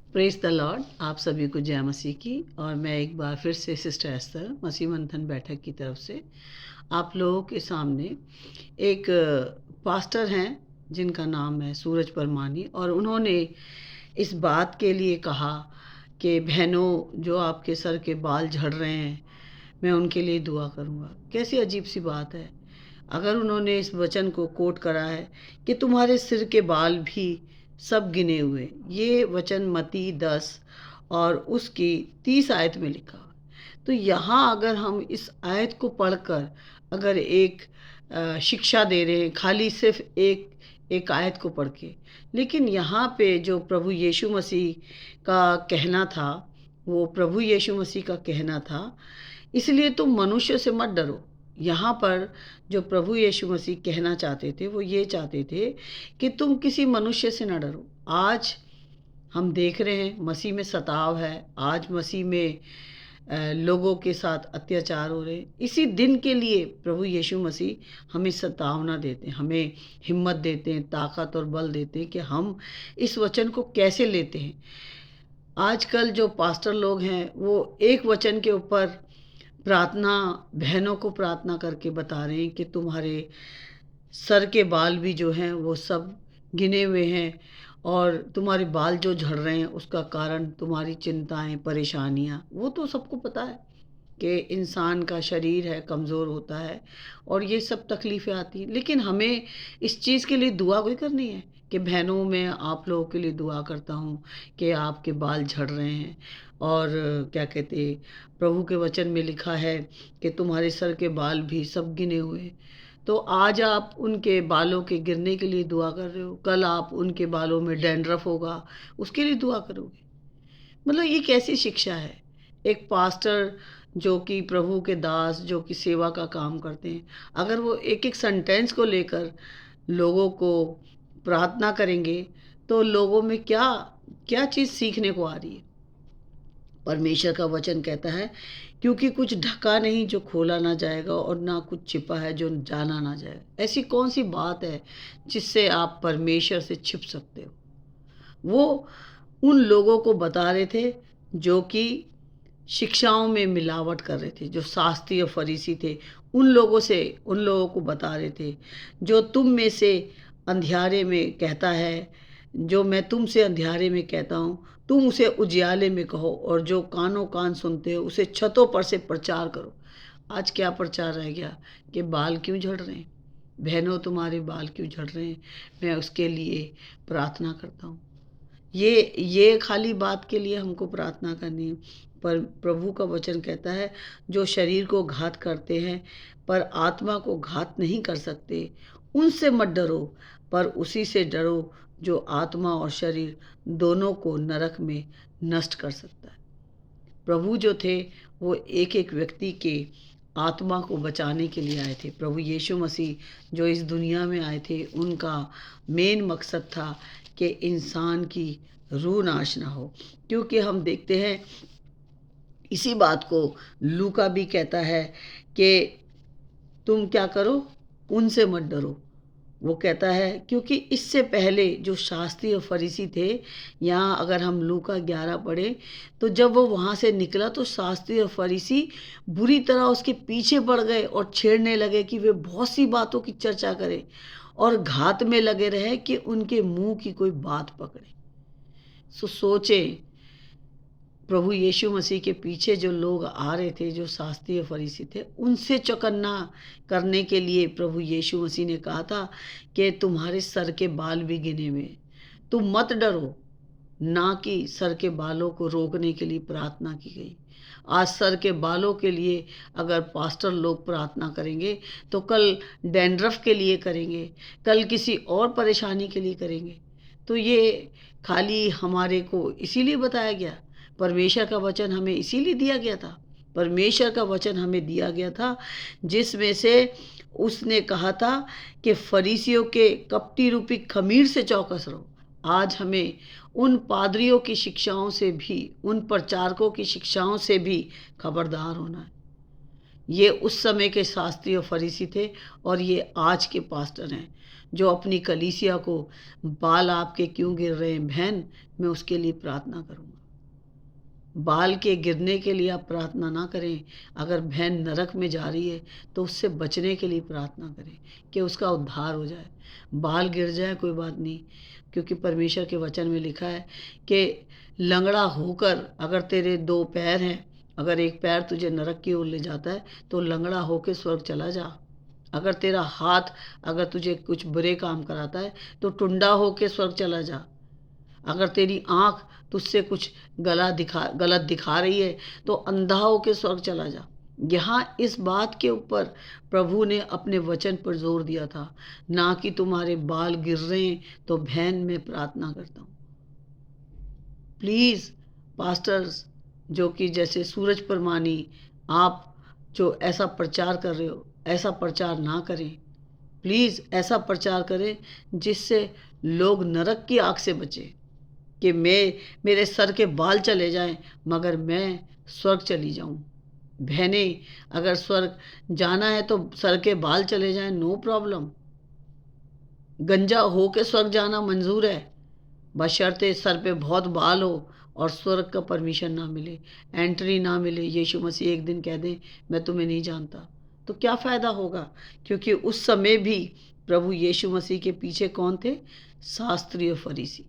Praise the Lord. आप सभी को जय मसीह की। और मैं एक बार फिर से सिस्टर एस्तर मसीह मंथन बैठक की तरफ से आप लोगों के सामने एक पास्टर हैं जिनका नाम है सूरज परमानी, और उन्होंने इस बात के लिए कहा कि बहनों, जो आपके सर के बाल झड़ रहे हैं, मैं उनके लिए दुआ करूँगा। कैसी अजीब सी बात है। अगर उन्होंने इस वचन को कोट करा है कि तुम्हारे सिर के बाल भी सब गिने हुए, ये वचन मत्ती 10 और उसकी 30 आयत में लिखा हुआ है। तो यहाँ अगर हम इस आयत को पढ़कर अगर एक शिक्षा दे रहे हैं, खाली सिर्फ एक एक आयत को पढ़ के, लेकिन यहाँ पे जो प्रभु यीशु मसीह का कहना था, वो प्रभु यीशु मसीह का कहना था, इसलिए तुम मनुष्य से मत डरो। यहाँ पर जो प्रभु यीशु मसीह कहना चाहते थे, वो ये चाहते थे कि तुम किसी मनुष्य से न डरो। आज हम देख रहे हैं मसीह में सताव है, आज मसीह में लोगों के साथ अत्याचार हो रहे हैं। इसी दिन के लिए प्रभु यीशु मसीह हमें सतावना देते हैं, हमें हिम्मत देते हैं, ताकत और बल देते हैं कि हम इस वचन को कैसे लेते हैं। आजकल जो पास्टर लोग हैं, वो एक वचन के ऊपर प्रार्थना, बहनों को प्रार्थना करके बता रहे हैं कि तुम्हारे सर के बाल भी जो हैं वो सब गिने हुए हैं, और तुम्हारे बाल जो झड़ रहे हैं उसका कारण तुम्हारी चिंताएं, परेशानियां। वो तो सबको पता है कि इंसान का शरीर है, कमज़ोर होता है और ये सब तकलीफ़ें आती हैं। लेकिन हमें इस चीज़ के लिए दुआ कोई करनी है कि बहनों, मैं आप लोगों के लिए दुआ करता हूँ कि आपके बाल झड़ रहे हैं। और क्या कहते, प्रभु के वचन में लिखा है कि तुम्हारे सर के बाल भी सब गिने हुए हैं। तो आज आप उनके बालों के गिरने के लिए दुआ कर रहे हो, कल आप उनके बालों में डैंड्रफ होगा, उसके लिए दुआ करोगे। मतलब ये कैसी शिक्षा है। एक पास्टर जो कि प्रभु के दास, जो कि सेवा का काम करते हैं, अगर वो एक एक सेंटेंस को लेकर लोगों को प्रार्थना करेंगे, तो लोगों में क्या क्या चीज़ सीखने को आ रही है। परमेश्वर का वचन कहता है, क्योंकि कुछ ढका नहीं जो खोला ना जाएगा, और ना कुछ छिपा है जो जाना ना जाएगा। ऐसी कौन सी बात है जिससे आप परमेश्वर से छिप सकते हो। वो उन लोगों को बता रहे थे जो कि शिक्षाओं में मिलावट कर रहे थे, जो शास्त्री और फरीसी थे। उन लोगों को बता रहे थे, जो तुम में से अंधियारे में कहता है, जो मैं तुमसे अंधियारे में कहता हूँ, तुम उसे उजियाले में कहो, और जो कानों कान सुनते हो उसे छतों पर से प्रचार करो। आज क्या प्रचार रह गया कि बाल क्यों झड़ रहे हैं। बहनों, तुम्हारे बाल क्यों झड़ रहे हैं, मैं उसके लिए प्रार्थना करता हूँ। ये खाली बात के लिए हमको प्रार्थना करनी है। पर प्रभु का वचन कहता है, जो शरीर को घात करते हैं पर आत्मा को घात नहीं कर सकते, उनसे मत डरो, पर उसी से डरो जो आत्मा और शरीर दोनों को नरक में नष्ट कर सकता है। प्रभु जो थे, वो एक एक व्यक्ति के आत्मा को बचाने के लिए आए थे। प्रभु यीशु मसीह जो इस दुनिया में आए थे, उनका मेन मकसद था कि इंसान की रूह नाश ना हो। क्योंकि हम देखते हैं, इसी बात को लूका भी कहता है कि तुम क्या करो, उनसे मत डरो। वो कहता है, क्योंकि इससे पहले जो शास्त्री और फरीसी थे, यहाँ अगर हम लूका 11 पढ़े, तो जब वो वहाँ से निकला तो शास्त्री और फरीसी बुरी तरह उसके पीछे पड़ गए और छेड़ने लगे कि वे बहुत सी बातों की चर्चा करें, और घात में लगे रहे कि उनके मुंह की कोई बात पकड़े। सो सोचे, प्रभु यीशु मसीह के पीछे जो लोग आ रहे थे, जो शास्त्री और फरीसी थे, उनसे चौकन्ना करने के लिए प्रभु यीशु मसीह ने कहा था कि तुम्हारे सर के बाल भी गिने हुए हैं, तुम मत डरो। ना कि सर के बालों को रोकने के लिए प्रार्थना की गई। आज सर के बालों के लिए अगर पास्टर लोग प्रार्थना करेंगे, तो कल डैंड्रफ के लिए करेंगे, कल किसी और परेशानी के लिए करेंगे। तो ये खाली हमारे को इसीलिए बताया गया, परमेश्वर का वचन हमें इसीलिए दिया गया था। परमेश्वर का वचन हमें दिया गया था, जिसमें से उसने कहा था कि फरीसियों के कपटी रूपी खमीर से चौकस रहो। आज हमें उन पादरियों की शिक्षाओं से भी, उन प्रचारकों की शिक्षाओं से भी खबरदार होना है। ये उस समय के शास्त्री और फरीसी थे और ये आज के पास्टर हैं जो अपनी कलीसिया को बाल आपके क्यों गिर रहे हैं बहन, मैं उसके लिए प्रार्थना करूँगा। बाल के गिरने के लिए आप प्रार्थना ना करें। अगर बहन नरक में जा रही है तो उससे बचने के लिए प्रार्थना करें कि उसका उद्धार हो जाए। बाल गिर जाए कोई बात नहीं, क्योंकि परमेश्वर के वचन में लिखा है कि लंगड़ा होकर अगर तेरे 2 पैर हैं, अगर एक पैर तुझे नरक की ओर ले जाता है तो लंगड़ा होकर स्वर्ग चला जा। अगर तेरा हाथ अगर तुझे कुछ बुरे काम कराता है तो टुंडा होकर स्वर्ग चला जा। अगर तेरी आँख तुझसे कुछ गलत दिखा रही है तो अंधा होकर स्वर्ग चला जा। यहाँ इस बात के ऊपर प्रभु ने अपने वचन पर जोर दिया था, ना कि तुम्हारे बाल गिर रहे हैं तो बहन मैं प्रार्थना करता हूँ, प्लीज़ पास्टर्स जो कि जैसे सूरज परमानी, आप जो ऐसा प्रचार कर रहे हो ऐसा प्रचार ना करें। प्लीज़ ऐसा प्रचार करें जिससे लोग नरक की आग से बचें, कि मेरे सर के बाल चले जाएं मगर मैं स्वर्ग चली जाऊं। बहनें, अगर स्वर्ग जाना है तो सर के बाल चले जाएं, नो प्रॉब्लम। गंजा हो के स्वर्ग जाना मंजूर है, बशर्ते सर पे बहुत बाल हो और स्वर्ग का परमिशन ना मिले, एंट्री ना मिले। यीशु मसीह एक दिन कह दें मैं तुम्हें नहीं जानता, तो क्या फ़ायदा होगा? क्योंकि उस समय भी प्रभु यीशु मसीह के पीछे कौन थे? शास्त्री और फरीसी।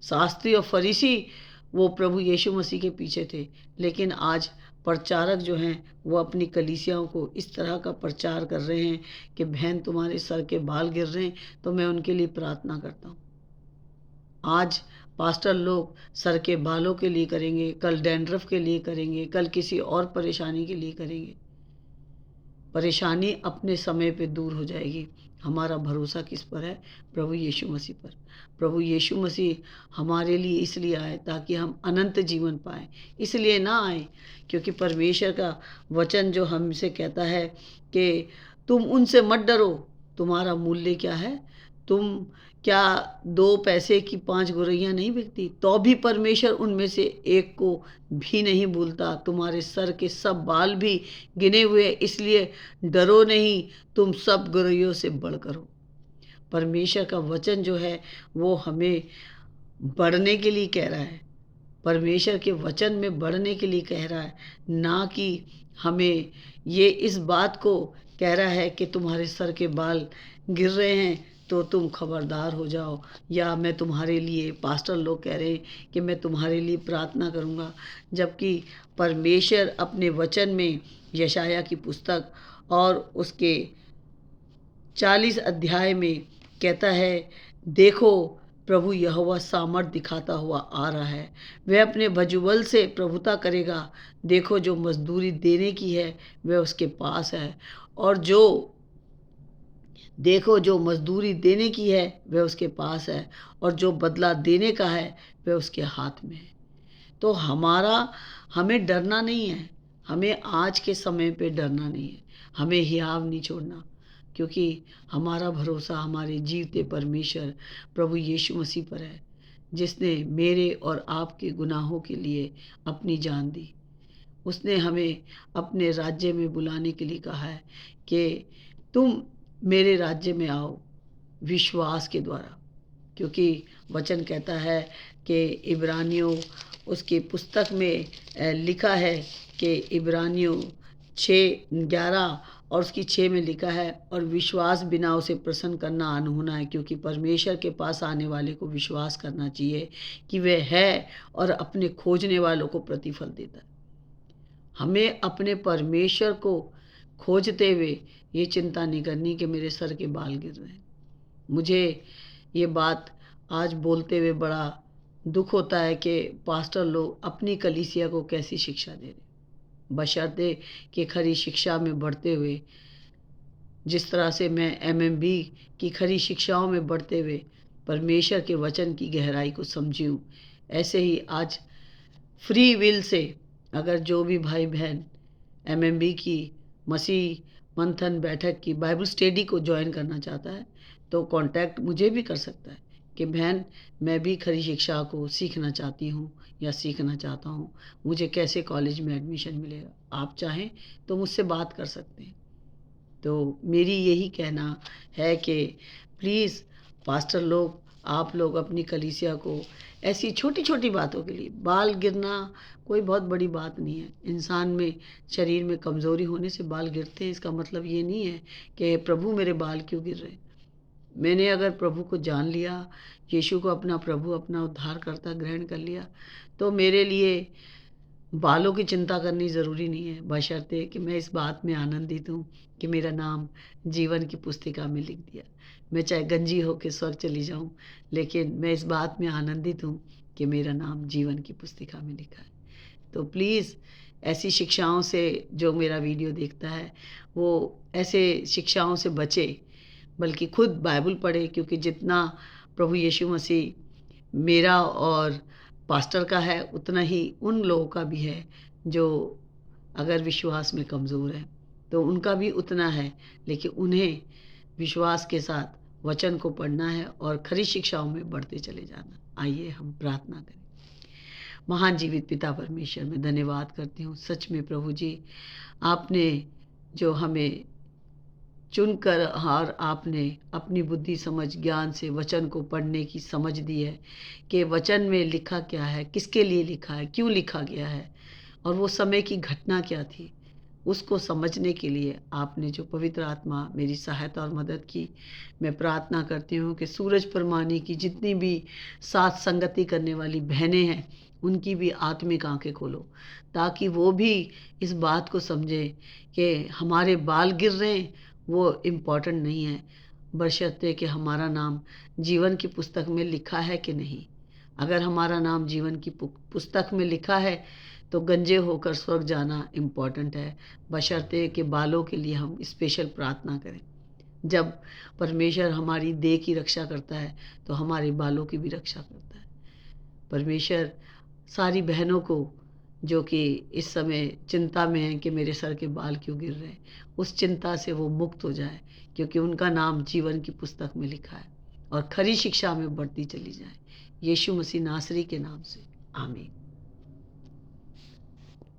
शास्त्री और फरीसी वो प्रभु यीशु मसीह के पीछे थे, लेकिन आज प्रचारक जो हैं वो अपनी कलीसियाओं को इस तरह का प्रचार कर रहे हैं कि बहन तुम्हारे सर के बाल गिर रहे हैं तो मैं उनके लिए प्रार्थना करता हूँ। आज पास्टर लोग सर के बालों के लिए करेंगे, कल डैंड्रफ के लिए करेंगे, कल किसी और परेशानी के लिए करेंगे। परेशानी अपने समय पे दूर हो जाएगी। हमारा भरोसा किस पर है? प्रभु यीशु मसीह पर। प्रभु यीशु मसीह हमारे लिए इसलिए आए ताकि हम अनंत जीवन पाएं। इसलिए ना आए क्योंकि परमेश्वर का वचन जो हमसे कहता है कि तुम उनसे मत डरो, तुम्हारा मूल्य क्या है? तुम क्या 2 पैसे की 5 गुरैयाँ नहीं बिकती? तो भी परमेश्वर उनमें से एक को भी नहीं भूलता। तुम्हारे सर के सब बाल भी गिने हुए, इसलिए डरो नहीं, तुम सब गुरैयों से बढ़कर हो। परमेश्वर का वचन जो है वो हमें बढ़ने के लिए कह रहा है, परमेश्वर के वचन में बढ़ने के लिए कह रहा है, ना कि हमें ये इस बात को कह रहा है कि तुम्हारे सर के बाल गिर रहे हैं तो तुम खबरदार हो जाओ, या मैं तुम्हारे लिए, पास्टर लोग कह रहे हैं कि मैं तुम्हारे लिए प्रार्थना करूँगा। जबकि परमेश्वर अपने वचन में यशाया की पुस्तक और उसके 40 अध्याय में कहता है, देखो प्रभु यहोवा सामर्थ दिखाता हुआ आ रहा है, वह अपने भुजबल से प्रभुता करेगा। देखो जो मजदूरी देने की है वह उसके पास है, और जो मजदूरी देने की है वह उसके पास है, और जो बदला देने का है वह उसके हाथ में है। तो हमें डरना नहीं है, हमें आज के समय पे डरना नहीं है, हमें हियाव नहीं छोड़ना, क्योंकि हमारा भरोसा हमारे जीवते परमेश्वर प्रभु यीशु मसीह पर है, जिसने मेरे और आपके गुनाहों के लिए अपनी जान दी। उसने हमें अपने राज्य में बुलाने के लिए कहा है कि तुम मेरे राज्य में आओ विश्वास के द्वारा, क्योंकि वचन कहता है कि इब्रानियों उसकी पुस्तक में लिखा है कि इब्रानियों 6:11 और उसकी 6 में लिखा है, और विश्वास बिना उसे प्रसन्न करना अनहोना है, क्योंकि परमेश्वर के पास आने वाले को विश्वास करना चाहिए कि वह है और अपने खोजने वालों को प्रतिफल देता है। हमें अपने परमेश्वर को खोजते हुए ये चिंता नहीं करनी कि मेरे सर के बाल गिर रहे हैं। मुझे ये बात आज बोलते हुए बड़ा दुख होता है कि पास्टर लोग अपनी कलीसिया को कैसी शिक्षा दे रहे, बशर्ते कि खरी शिक्षा में बढ़ते हुए, जिस तरह से मैं एमएमबी की खरी शिक्षाओं में बढ़ते हुए परमेश्वर के वचन की गहराई को समझी हूँ, ऐसे ही आज फ्री विल से अगर जो भी भाई बहन एमएमबी की मसीह मंथन बैठक की बाइबल स्टडी को ज्वाइन करना चाहता है तो कांटेक्ट मुझे भी कर सकता है कि बहन, मैं भी खरी शिक्षा को सीखना चाहती हूँ या सीखना चाहता हूँ, मुझे कैसे कॉलेज में एडमिशन मिलेगा? आप चाहें तो मुझसे बात कर सकते हैं। तो मेरी यही कहना है कि प्लीज़ पास्टर लोग, आप लोग अपनी कलीसिया को ऐसी छोटी-छोटी बातों के लिए, बाल गिरना कोई बहुत बड़ी बात नहीं है। इंसान में, शरीर में कमज़ोरी होने से बाल गिरते हैं, इसका मतलब ये नहीं है कि प्रभु मेरे बाल क्यों गिर रहे हैं। मैंने अगर प्रभु को जान लिया, यीशु को अपना प्रभु, अपना उद्धारकर्ता ग्रहण कर लिया, तो मेरे लिए बालों की चिंता करनी ज़रूरी नहीं है, बशर्ते कि मैं इस बात में आनंदित हूँ कि मेरा नाम जीवन की पुस्तिका में लिख दिया। मैं चाहे गंजी होके स्वर्ग चली जाऊँ, लेकिन मैं इस बात में आनंदित हूँ कि मेरा नाम जीवन की पुस्तिका में लिखा है। तो प्लीज़ ऐसी शिक्षाओं से, जो मेरा वीडियो देखता है, वो ऐसे शिक्षाओं से बचे, बल्कि खुद बाइबल पढ़े, क्योंकि जितना प्रभु यीशु मसीह मेरा और पास्टर का है, उतना ही उन लोगों का भी है जो अगर विश्वास में कमज़ोर हैं, तो उनका भी उतना है, लेकिन उन्हें विश्वास के साथ वचन को पढ़ना है और खरी शिक्षाओं में बढ़ते चले जाना। आइए हम प्रार्थना करें। महान जीवित पिता परमेश्वर, मैं धन्यवाद करती हूँ सच में प्रभु जी, आपने जो हमें चुनकर और आपने अपनी बुद्धि समझ ज्ञान से वचन को पढ़ने की समझ दी है कि वचन में लिखा क्या है, किसके लिए लिखा है, क्यों लिखा गया है, और वो समय की घटना क्या थी, उसको समझने के लिए आपने जो पवित्र आत्मा मेरी सहायता और मदद की। मैं प्रार्थना करती हूँ कि सूरज परमानी की जितनी भी साथ संगति करने वाली बहनें हैं, उनकी भी आत्मिक आंखें खोलो, ताकि वो भी इस बात को समझें कि हमारे बाल गिर रहे हैं वो इम्पॉर्टेंट नहीं है, बशर्ते कि हमारा नाम जीवन की पुस्तक में लिखा है कि नहीं। अगर हमारा नाम जीवन की पुस्तक में लिखा है, तो गंजे होकर स्वर्ग जाना इम्पॉर्टेंट है, बशर्ते कि बालों के लिए हम स्पेशल प्रार्थना करें। जब परमेश्वर हमारी देह की रक्षा करता है, तो हमारे बालों की भी रक्षा करता है। परमेश्वर सारी बहनों को जो कि इस समय चिंता में हैं कि मेरे सर के बाल क्यों गिर रहे हैं, उस चिंता से वो मुक्त हो जाए, क्योंकि उनका नाम जीवन की पुस्तक में लिखा है, और खरी शिक्षा में बढ़ती चली जाए। यीशु मसीह नासरी के नाम से, आमीन।